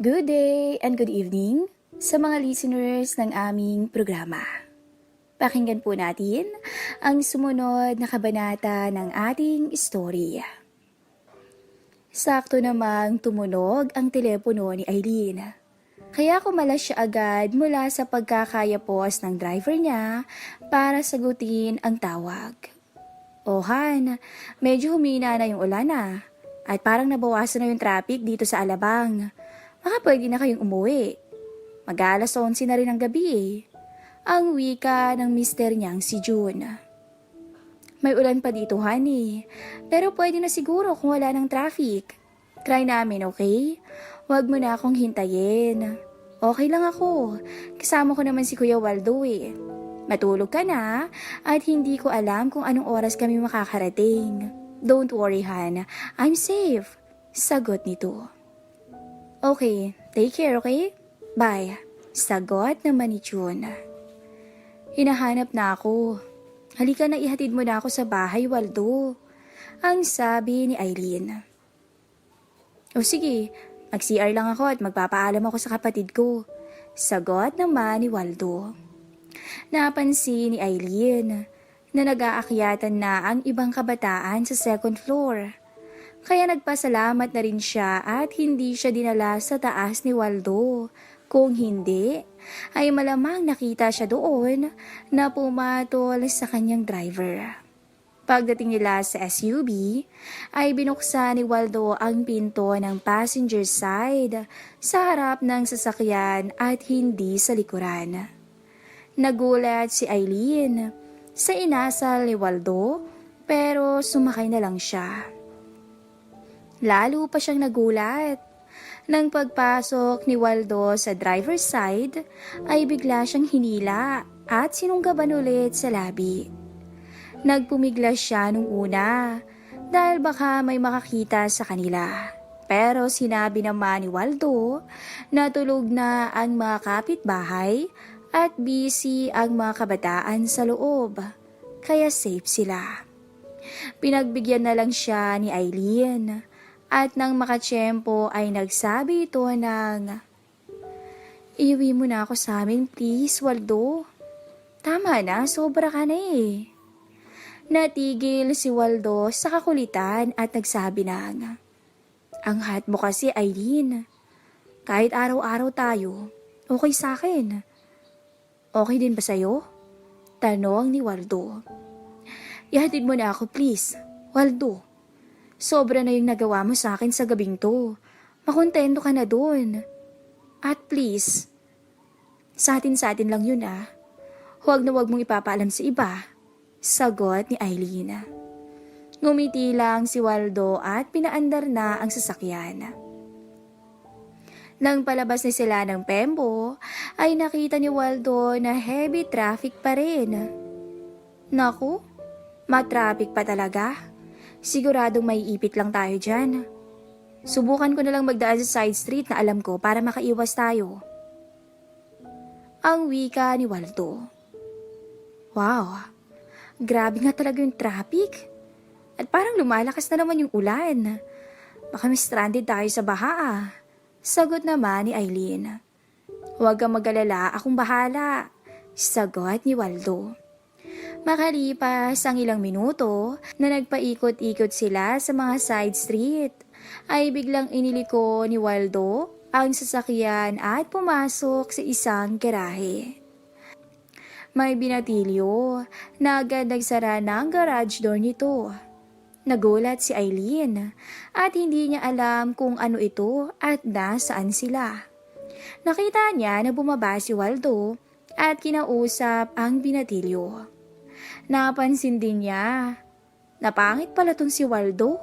Good day and good evening sa mga listeners ng aming programa. Pakinggan po natin ang sumunod na kabanata ng ating story. Sakto namang tumunog ang telepono ni Eileen. Kaya kumalas siya agad mula sa pagkakayapos ng driver niya para sagutin ang tawag. Oh Han, medyo humina na yung ulan at parang nabawasan na yung traffic dito sa Alabang. Baka pwede na kayong umuwi. Mag-alas 11 na rin ang gabi Ang wika ng mister niyang si June. May ulan pa dito, honey. Pero pwede na siguro kung wala ng traffic. Try namin, okay? Huwag mo na akong hintayin. Okay lang ako. Kasama ko naman si Kuya Waldo Matulog ka na at hindi ko alam kung anong oras kami makakarating. Don't worry, Han. I'm safe. Sagot nito. Okay, take care, okay? Bye. Sagot naman ni June. Hinahanap na ako. Halika na ihatid mo na ako sa bahay, Waldo. Ang sabi ni Eileen. O sige, mag-CR lang ako at magpapaalam ako sa kapatid ko. Sagot naman ni Waldo. Napansin ni Eileen na nag-aakyatan na ang ibang kabataan sa second floor. Kaya nagpasalamat na rin siya at hindi siya dinala sa taas ni Waldo. Kung hindi, ay malamang nakita siya doon na pumatol sa kanyang driver. Pagdating nila sa SUV, ay binuksan ni Waldo ang pinto ng passenger side sa harap ng sasakyan at hindi sa likuran. Nagulat si Eileen sa inasal ni Waldo pero sumakay na lang siya. Lalo pa siyang nagulat. Nang pagpasok ni Waldo sa driver's side, ay bigla siyang hinila at sinunggaban ulit sa labi. Nagpumiglas siya nung una dahil baka may makakita sa kanila. Pero sinabi naman ni Waldo na tulog na ang mga kapitbahay at busy ang mga kabataan sa loob, kaya safe sila. Pinagbigyan na lang siya ni Eileen. At nang makatsyempo ay nagsabi ito ng, iuwi mo na ako sa amin please, Waldo. Tama na, sobra ka na Natigil si Waldo sa kakulitan at nagsabi ng, ang hot mo kasi, Eileen. Kahit araw-araw tayo, okay sa akin. Okay din ba sa'yo? Tanong ni Waldo. Ihatid mo na ako please, Waldo. Sobra na yung nagawa mo sa akin sa gabing to. Makontento ka na dun. At please, sa atin lang yun Huwag na huwag mong ipapaalam sa iba. Sagot ni Eileen. Ngumiti lang si Waldo at pinaandar na ang sasakyan. Nang palabas na sila ng Pembo, ay nakita ni Waldo na heavy traffic pa rin. Naku, ma-traffic pa talaga. Siguradong may ipit lang tayo dyan. Subukan ko na lang magdaan sa side street na alam ko para makaiwas tayo. Ang wika ni Waldo. Wow, grabe nga talaga yung traffic. At parang lumalakas na naman yung ulan. Baka may stranded tayo sa baha Sagot naman ni Eileen. Huwag kang mag-alala, akong bahala. Sagot ni Waldo. Makalipas ang ilang minuto na nagpaikot-ikot sila sa mga side street, ay biglang iniliko ni Waldo ang sasakyan at pumasok sa isang garahe. May binatilyo na agad nagsara ng garage door nito. Nagulat si Eileen at hindi niya alam kung ano ito at nasaan sila. Nakita niya na bumaba si Waldo at kinausap ang binatilyo. Napansin din niya, napangit pala tong si Waldo.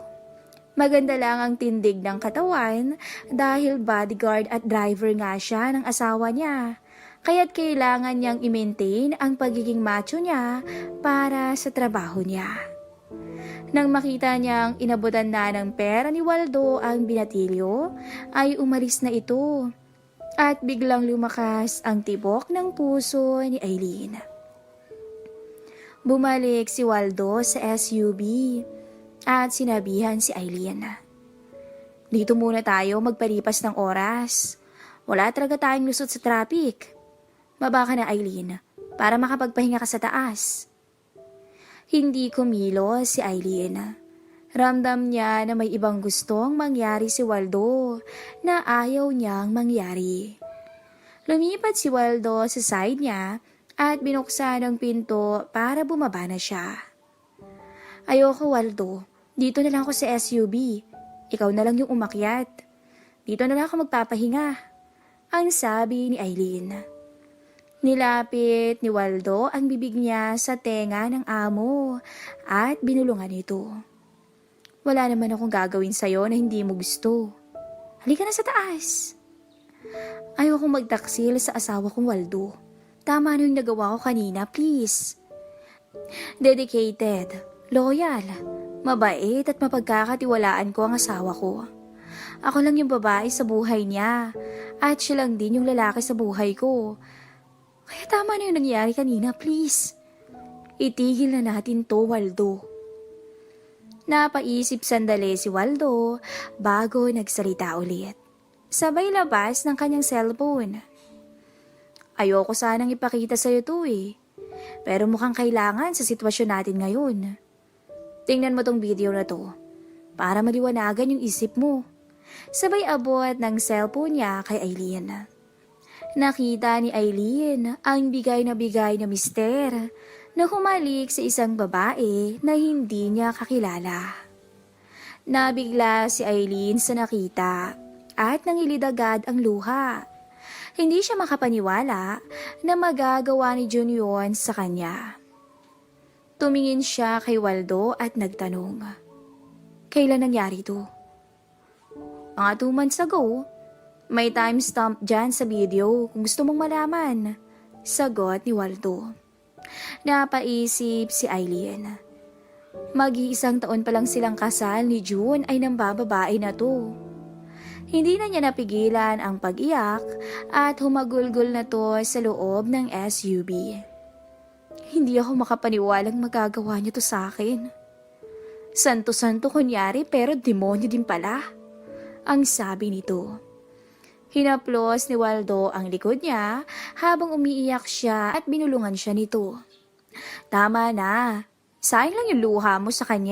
Maganda lang ang tindig ng katawan dahil bodyguard at driver nga siya ng asawa niya. Kaya't kailangan niyang i-maintain ang pagiging macho niya para sa trabaho niya. Nang makita niyang inabutan na ng pera ni Waldo ang binatilyo, ay umalis na ito. At biglang lumakas ang tibok ng puso ni Eileen. Bumalik si Waldo sa SUV at sinabihan si Eileen. Dito muna tayo magpalipas ng oras. Wala talaga tayong lusot sa traffic. Baba ka na, Eileen, para makapagpahinga ka sa taas. Hindi kumilos si Eileen. Ramdam niya na may ibang gustong mangyari si Waldo na ayaw niyang mangyari. Lumipat si Waldo sa side niya at binuksan ang pinto para bumaba na siya. Ayoko, Waldo. Dito na lang ako sa SUV. Ikaw na lang yung umakyat. Dito na lang ako magpapahinga. Ang sabi ni Eileen. Nilapit ni Waldo ang bibig niya sa tenga ng amo at binulungan ito. Wala naman akong gagawin sa'yo na hindi mo gusto. Halika na sa taas. Ayokong magtaksil sa asawa kong Waldo. Tama na yung nagawa ko kanina, please. Dedicated, loyal, mabait at mapagkakatiwalaan ko ang asawa ko. Ako lang yung babae sa buhay niya at siya lang din yung lalaki sa buhay ko. Kaya tama na yung nangyari kanina, please. Itigil na natin to, Waldo. Napaisip sandali si Waldo bago nagsalita ulit. Sabay labas ng kanyang cellphone. Ayoko sanang ipakita sa'yo to pero mukhang kailangan sa sitwasyon natin ngayon. Tingnan mo tong video na to para maliwanagan yung isip mo. Sabay abot ng cellphone niya kay Eileen. Nakita ni Eileen ang bigay na mister na humalik sa isang babae na hindi niya kakilala. Nabigla si Eileen sa nakita at nangilid agad ang luha. Hindi siya makapaniwala na magagawa ni Jun yun sa kanya. Tumingin siya kay Waldo at nagtanong, "Kailan nangyari to?" "Mga 2 months ago. May timestamp dyan sa video kung gusto mong malaman," sagot ni Waldo. Napaisip si Eileen. Mag-iisang taon pa lang silang kasal ni June ay nambababae na to. Hindi na niya napigilan ang pag-iyak at humagulgol na to sa loob ng SUV. Hindi ako makapaniwalang magagawa niya to sa akin. Santo-santo kunyari pero demonyo din pala, ang sabi nito. Hinaplos ni Waldo ang likod niya habang umiiyak siya at binulungan siya nito. Tama na, sayang lang yung luha mo sa kanya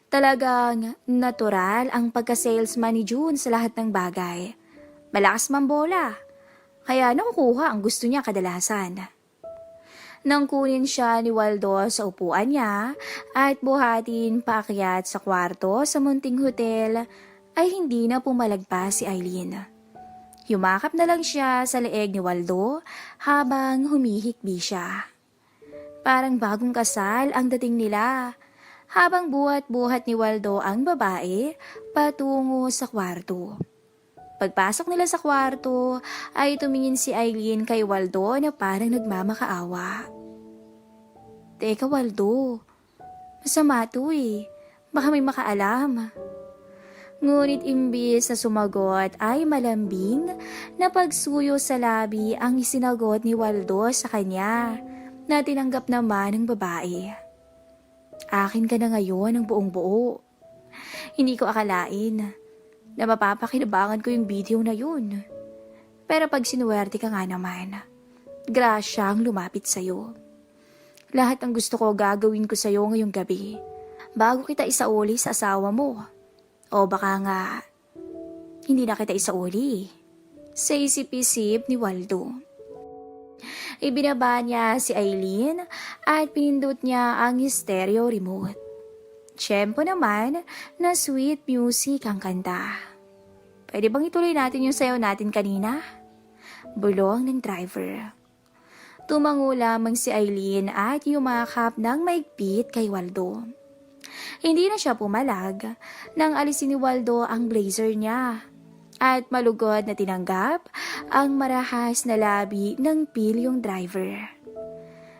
Talagang natural ang pagka-salesman ni June sa lahat ng bagay. Malakas mambola, kaya nakukuha ang gusto niya kadalasan. Nang kunin siya ni Waldo sa upuan niya at buhatin paakyat sa kwarto sa munting hotel, ay hindi na pumalagpas si Eileen. Yumakap na lang siya sa leeg ni Waldo habang humihikbi siya. Parang bagong kasal ang dating nila. Habang buhat-buhat ni Waldo ang babae patungo sa kwarto. Pagpasok nila sa kwarto ay tumingin si Eileen kay Waldo na parang nagmamakaawa. Teka Waldo, masama to baka may makaalam. Ngunit imbis na sumagot ay malambing na pagsuyo sa labi ang isinagot ni Waldo sa kanya na tinanggap naman ng babae. Akin ka na ngayon ng buong buo. Hindi ko akalain na mapapakinabangan ko yung video na yun. Pero pag sinuwerte ka nga naman, grasya ang lumapit sa'yo. Lahat ng gusto ko gagawin ko sa'yo ngayong gabi bago kita isauli sa asawa mo. O baka nga, hindi na kita isauli. Sa isip-isip ni Waldo. Ibinaba niya si Eileen at pinindot niya ang stereo remote. Tiyempo naman na sweet music ang kanta. Pwede bang ituloy natin yung sayaw natin kanina? Bulong ng driver. Tumango lamang si Eileen at yumakap ng maigpit kay Waldo. Hindi na siya pumalag nang alisin ni Waldo ang blazer niya. At malugod na tinanggap ang marahas na labi ng pilyong driver.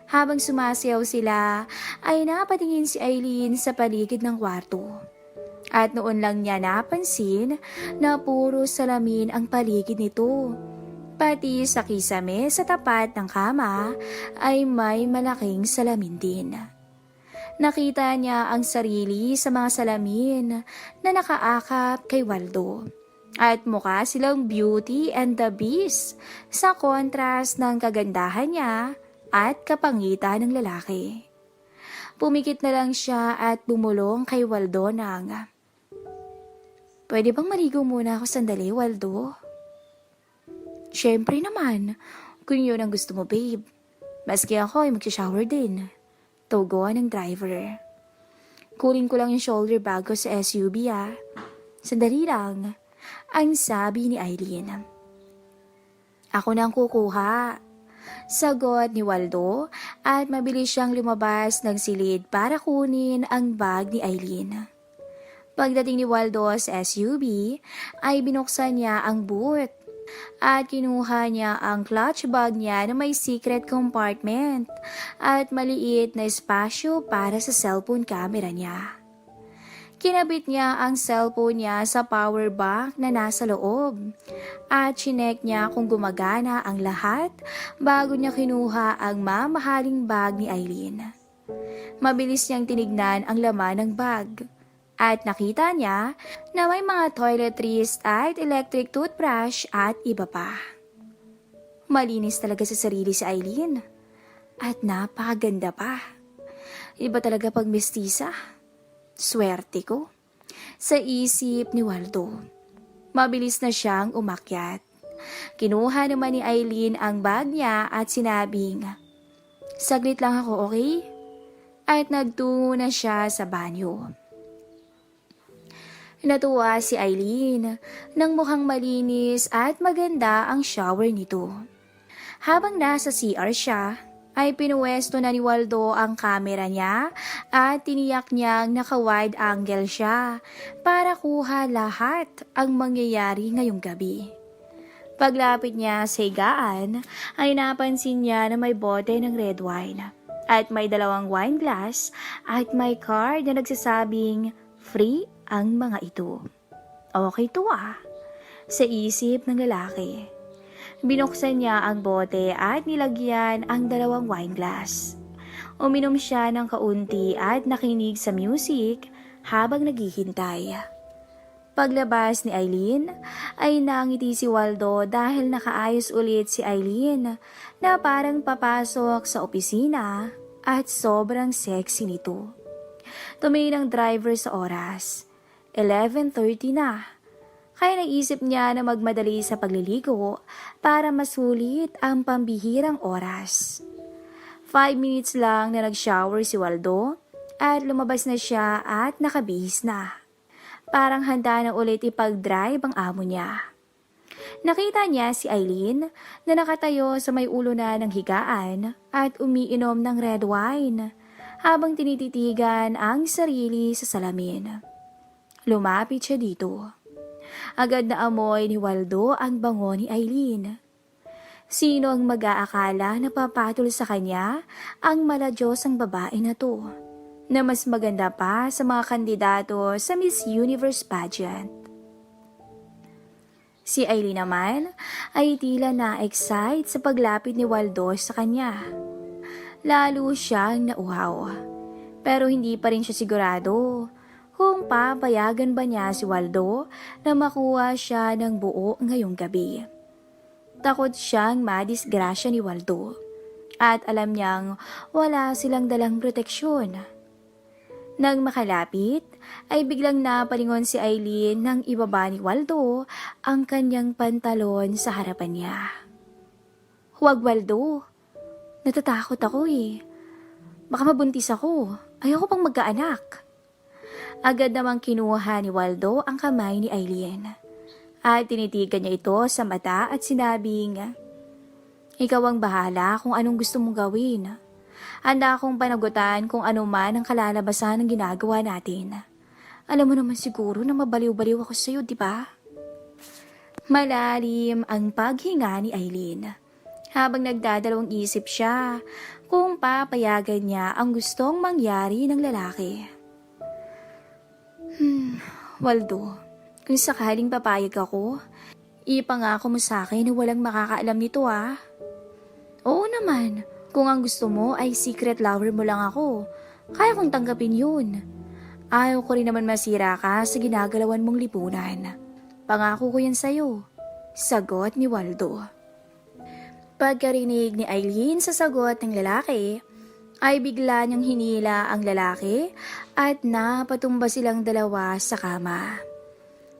Habang sumasayaw sila, ay napatingin si Eileen sa paligid ng kwarto. At noon lang niya napansin na puro salamin ang paligid nito. Pati sa kisame sa tapat ng kama ay may malaking salamin din. Nakita niya ang sarili sa mga salamin na nakaakap kay Waldo. At mukha silang Beauty and the Beast sa kontrast ng kagandahan niya at kapangitan ng lalaki. Pumikit na lang siya at bumulong kay Waldo ng, "Pwede bang maligo muna ako sandali, Waldo?" "Siyempre naman, kung yun ang gusto mo, babe. Maski ako ay magsha-shower din." Tugon ng driver. "Kunin ko lang yung shoulder bag ko sa SUV ah. Sandali lang," ang sabi ni Eileen. "Ako na ang kukuha," sagot ni Waldo at mabilis siyang lumabas ng silid para kunin ang bag ni Eileen. Pagdating ni Waldo sa SUV ay binuksan niya ang boot at kinuha niya ang clutch bag niya na may secret compartment at maliit na espasyo para sa cellphone camera niya. Kinabit niya ang cellphone niya sa power bank na nasa loob at chinek niya kung gumagana ang lahat bago niya kinuha ang mamahaling bag ni Eileen. Mabilis niyang tinignan ang laman ng bag at nakita niya na may mga toiletries at electric toothbrush at iba pa. Malinis talaga sa sarili si Eileen at napakaganda pa. Iba talaga pag mestiza. Swerte ko, sa isip ni Waldo. Mabilis na siyang umakyat. Kinuha naman ni Eileen ang bag niya at sinabing, "Saglit lang ako, okay?" At nagtungo na siya sa banyo. Natuwa si Eileen nang mukhang malinis at maganda ang shower nito. Habang nasa CR siya, ay pinuwesto na ni Waldo ang camera niya at tiniyak niyang naka-wide angle siya para kuha lahat ang mangyayari ngayong gabi. Paglapit niya sa higaan ay napansin niya na may bote ng red wine at may 2 wine glass at may card na nagsasabing free ang mga ito. Okay to ah, sa isip ng lalaki. Binuksan niya ang bote at nilagyan ang 2 wine glass. Uminom siya ng kaunti at nakinig sa music habang naghihintay. Paglabas ni Eileen, ay nangiti si Waldo dahil nakaayos ulit si Eileen na parang papasok sa opisina at sobrang sexy nito. Tumingin ang driver sa oras. 11:30 na. Kaya naisip niya na magmadali sa pagliligo para masulit ang pambihirang oras. 5 minutes lang na nag-shower si Waldo at lumabas na siya at nakabihis na. Parang handa na ulit ipag-drive ang amo niya. Nakita niya si Eileen na nakatayo sa may ulo na ng higaan at umiinom ng red wine habang tinititigan ang sarili sa salamin. Lumapit siya dito. Agad na amoy ni Waldo ang bango ni Eileen. Sino ang mag-aakala na papatol sa kanya ang maladyosang babae na to, na mas maganda pa sa mga kandidato sa Miss Universe pageant. Si Eileen naman ay tila na-excite sa paglapit ni Waldo sa kanya. Lalo siyang nauhaw, pero hindi pa rin siya sigurado kung papayagan ba niya si Waldo na makuha siya ng buo ngayong gabi. Takot siyang madisgrasya ni Waldo at alam niyang wala silang dalang proteksyon. Nang makalapit, ay biglang napalingon si Eileen nang ibaba ni Waldo ang kanyang pantalon sa harapan niya. "Huwag, Waldo. Natatakot ako eh. Baka mabuntis ako. Ayoko pang magkaanak." Agad namang kinuha ni Waldo ang kamay ni Eileen at tinitigan niya ito sa mata at sinabing, "Ikaw ang bahala kung anong gusto mong gawin. Handa akong panagutan kung ano man ang kalalabasan ng ginagawa natin. Alam mo naman siguro na mabaliw-baliw ako sa iyo, di ba?" Malalim ang paghinga ni Eileen habang nagdadalawang isip siya kung papayagan niya ang gustong mangyari ng lalaki. Waldo, kung sakaling papayag ako, ipangako mo sa akin na walang makakaalam nito ah. Oo naman, kung ang gusto mo ay secret lover mo lang ako, kaya kong tanggapin yun. Ayaw ko rin naman masira ka sa ginagalawan mong lipunan. Pangako ko yan sa'yo. Sagot ni Waldo. Pagkarinig ni Eileen sa sagot ng lalaki, ay bigla niyang hinila ang lalaki at napatumba silang dalawa sa kama.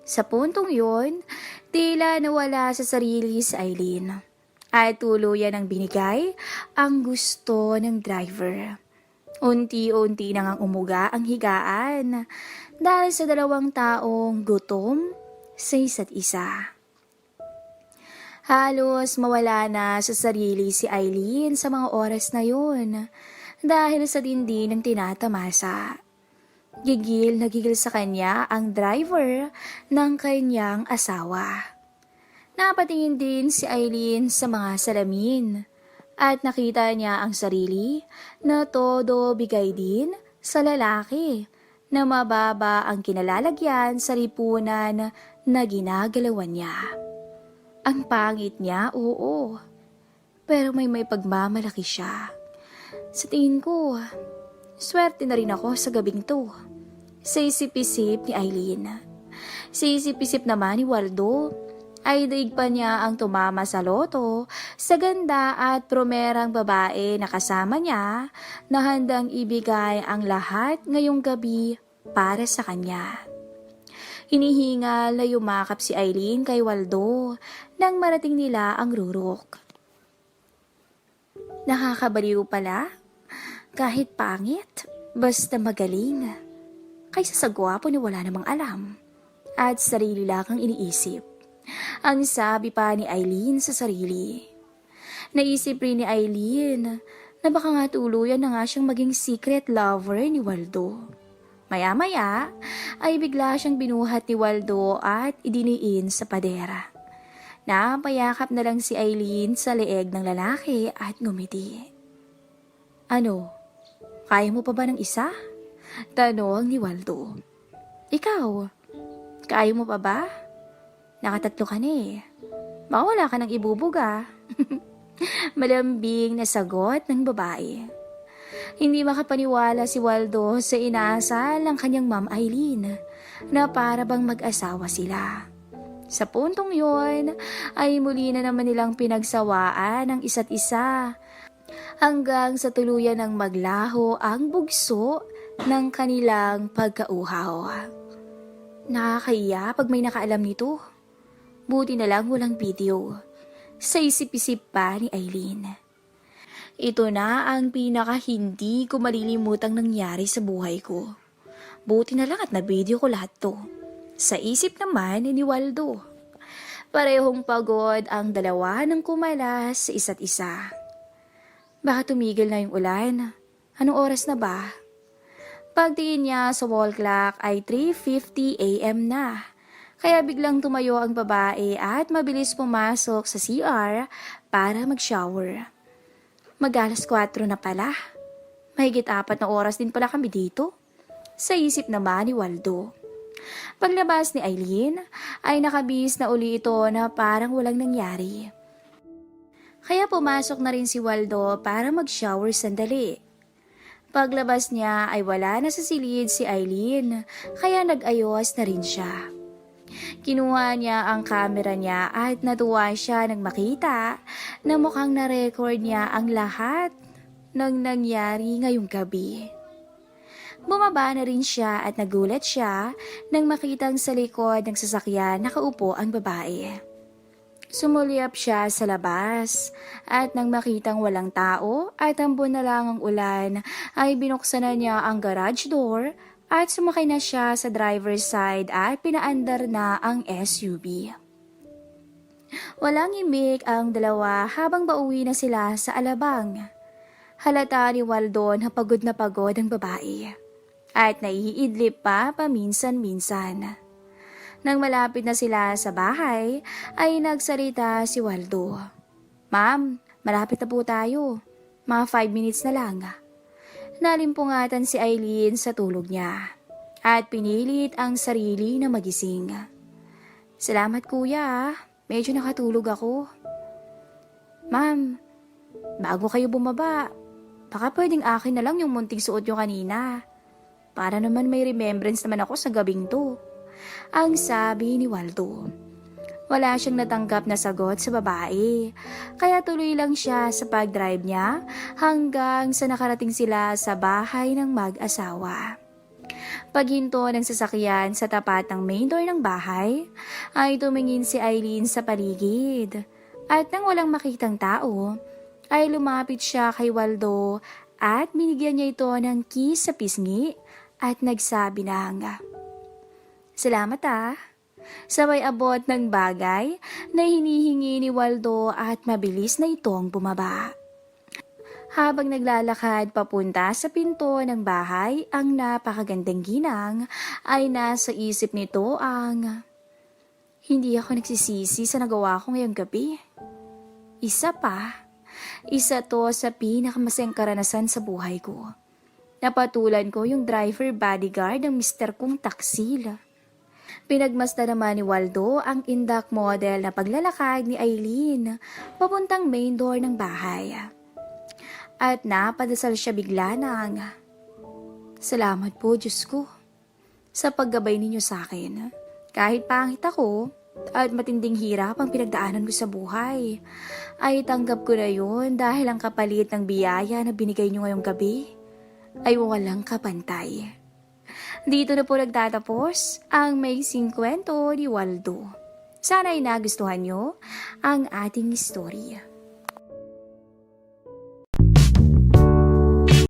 Sa puntong yun, tila nawala sa sarili si Eileen at tuluyan ang binigay ang gusto ng driver. Unti-unti nang ang umuga ang higaan dahil sa dalawang taong gutom sa isa't isa. Halos mawala na sa sarili si Eileen sa mga oras na yun dahil sa tindi ng tinatamasa. Gigil na gigil sa kanya ang driver ng kanyang asawa. Napatingin din si Eileen sa mga salamin at nakita niya ang sarili na todo bigay din sa lalaki na mababa ang kinalalagyan sa lipunan na ginagalawan niya. Ang pangit niya, oo, pero may pagmamalaki siya. Sa tingin ko, swerte na rin ako sa gabing to. Sa isip-isip ni Eileen. Sa isip-isip naman ni Waldo, ay daig pa niya ang tumama sa loto sa ganda at promerang babae na kasama niya na handang ibigay ang lahat ngayong gabi para sa kanya. Hinihingal na yumakap si Eileen kay Waldo nang marating nila ang rurok. Nakakabaliw pala, kahit pangit, basta magaling. Kaysa sa gwapo ni wala namang alam at sarili lang ang iniisip. Ang sabi pa ni Eileen sa sarili. Naisip rin ni Eileen na baka nga tuluyan na nga siyang maging secret lover ni Waldo. Maya-maya ay bigla siyang binuhat ni Waldo at idiniin sa padera. Napayakap na lang si Eileen sa leeg ng lalaki at ngumiti. Ano, kaya mo pa ba ng isa? Tanong ni Waldo. Ikaw, kaya mo pa ba? Nakatatlo ka na eh. Baka wala ka nang ibubuga. Malambing na sagot ng babae. Hindi makapaniwala si Waldo sa inaasal ng kanyang Ma'am Eileen na para bang mag-asawa sila. Sa puntong yon ay muli na naman nilang pinagsawaan ang isa't isa hanggang sa tuluyan ng maglaho ang bugso ng kanilang pagkauhaw. Nakakaiya pag may nakaalam nito. Buti na lang walang video. Sa isip-isip pa ni Eileen. Ito na ang pinaka hindi ko malilimutang nangyari sa buhay ko. Buti na lang at na-video ko lahat to. Sa isip naman ni Waldo. Parehong pagod ang dalawa ng kumalas sa isa't isa. Baka tumigil na yung ulan. Anong oras na ba? Pagtingin niya sa wall clock ay 3:50 AM na. Kaya biglang tumayo ang babae at mabilis pumasok sa CR para mag-shower. Mag-alas 4 na pala. Mahigit 4 na oras din pala kami dito. Sa isip naman ni Waldo. Paglabas ni Eileen ay nakabihis na uli ito na parang walang nangyari. Kaya pumasok na rin si Waldo para mag-shower sandali. Paglabas niya ay wala na sa silid si Eileen kaya nag-ayos na rin siya. Kinuha niya ang camera niya at natuwa siya nang makita na mukhang na-record niya ang lahat ng nangyari ngayong gabi. Bumaba na rin siya at nagulat siya nang makitang sa likod ng sasakyan nakaupo ang babae. Sumulyap siya sa labas at nang makitang walang tao at ambon na lang ang ulan ay binuksan na niya ang garage door at sumakay na siya sa driver's side at pinaandar na ang SUV. Walang imik ang dalawa habang pauwi na sila sa Alabang. Halata ni Waldo na pagod ang babae at naiidlip pa paminsan-minsan. Nang malapit na sila sa bahay ay nagsalita si Waldo. Ma'am, malapit na po tayo. Mga 5 minutes na lang. Nalimpungatan si Eileen sa tulog niya at pinilit ang sarili na magising. Salamat kuya, medyo nakatulog ako. Ma'am, bago kayo bumaba, baka pwedeng akin na lang yung munting suot nyo kanina. Para naman may remembrance naman ako sa gabing to. Ang sabi ni Waldo. Wala siyang natanggap na sagot sa babae, kaya tuloy lang siya sa pag-drive niya hanggang sa nakarating sila sa bahay ng mag-asawa. Paghinto ng sasakyan sa tapat ng main door ng bahay, ay tumingin si Eileen sa paligid. At nang walang makitang tao, ay lumapit siya kay Waldo at binigyan niya ito ng kiss sa pisngi at nagsabi ng, "Salamat ah." Sabay abot ng bagay na hinihingi ni Waldo at mabilis na itong bumaba. Habang naglalakad papunta sa pinto ng bahay, ang napakagandang ginang ay nasa isip nito ang, "Hindi ako nagsisisi sa nagawa ko ngayong gabi." Isa to sa pinakamasayang karanasan sa buhay ko. Napatulan ko yung driver bodyguard ng mister kong taksil. Pinagmasdan naman ni Waldo ang indak model na paglalakad ni Eileen papuntang main door ng bahay. At napadasal siya bigla ng, "Salamat po, Diyos ko, sa paggabay ninyo sa akin. Kahit pangit ako at matinding hirap ang pinagdaanan ko sa buhay, ay tanggap ko na yun dahil ang kapalit ng biyaya na binigay nyo ngayong gabi ay walang kapantay." Dito na po nagtatapos ang amazing kwento ni Waldo. Sana ay nagustuhan nyo ang ating istorya.